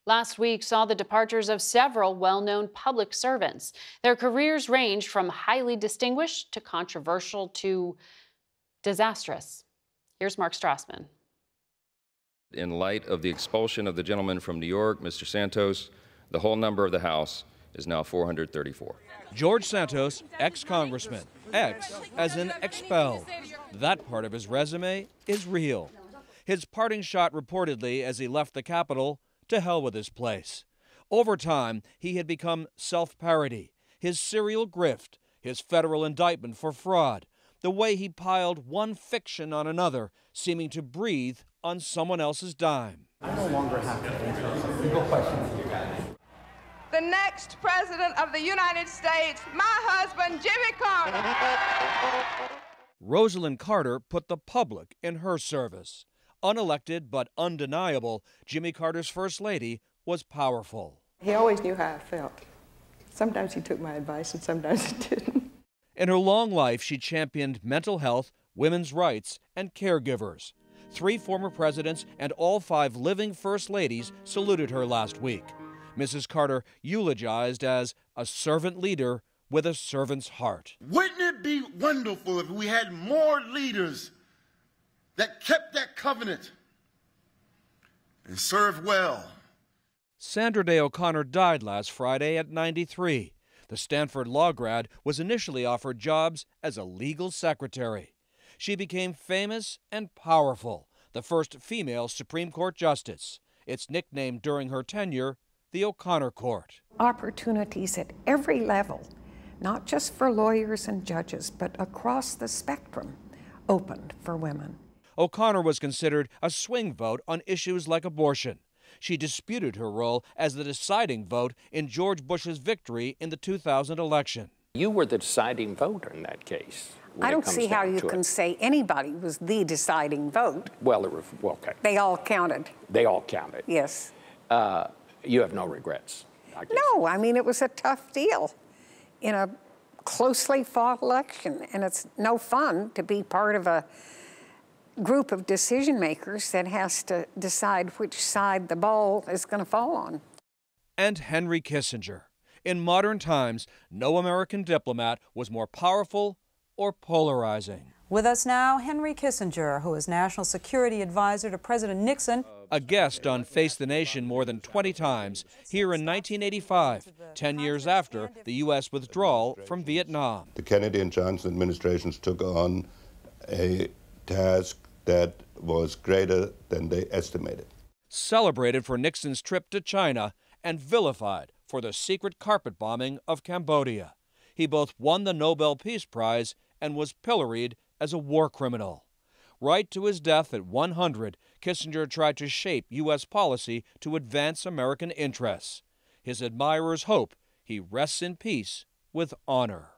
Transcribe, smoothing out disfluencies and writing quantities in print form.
Last week saw the departures of several well-known public servants. Their careers ranged from highly distinguished to controversial to disastrous. Here's Mark Strassmann. In light of the expulsion of the gentleman from New York, Mr. Santos, the whole number of the House is now 434. George Santos, ex-congressman, ex as in expelled. That part of his resume is real. His parting shot reportedly as he left the Capitol, to hell with his place. Over time, he had become self-parody, his serial grift, his federal indictment for fraud, the way he piled one fiction on another, seeming to breathe on someone else's dime. I no longer have to answer a single question for you guys. The next president of the United States, my husband, Jimmy Carter. Rosalynn Carter put the public in her service. Unelected but undeniable, Jimmy Carter's First Lady was powerful. He always knew how I felt. Sometimes he took my advice and sometimes he didn't. In her long life, she championed mental health, women's rights, and caregivers. 3 former presidents and all 5 living First Ladies saluted her last week. Mrs. Carter eulogized as a servant leader with a servant's heart. Wouldn't it be wonderful if we had more leaders that kept that covenant and served well? Sandra Day O'Connor died last Friday at 93. The Stanford law grad was initially offered jobs as a legal secretary. She became famous and powerful, the first female Supreme Court justice. It's nicknamed during her tenure the O'Connor Court. Opportunities at every level, not just for lawyers and judges, but across the spectrum, opened for women. O'Connor was considered a swing vote on issues like abortion. She disputed her role as the deciding vote in George Bush's victory in the 2000 election. You were the deciding vote in that case. I don't see how you can say anybody was the deciding vote. Well, okay. They all counted. They all counted. Yes. You have no regrets, I guess. No, I mean, it was a tough deal in a closely fought election, and it's no fun to be part of a group of decision makers that has to decide which side the ball is going to fall on. And Henry Kissinger. In modern times, no American diplomat was more powerful or polarizing. With us now, Henry Kissinger, who is National Security Advisor to President Nixon. A guest on Face the Nation more than 20 times, here in 1985, 10 years after the U.S. withdrawal from Vietnam. The Kennedy and Johnson administrations took on a task that was greater than they estimated. Celebrated for Nixon's trip to China and vilified for the secret carpet bombing of Cambodia. He both won the Nobel Peace Prize and was pilloried as a war criminal. Right to his death at 100, Kissinger tried to shape U.S. policy to advance American interests. His admirers hope he rests in peace with honor.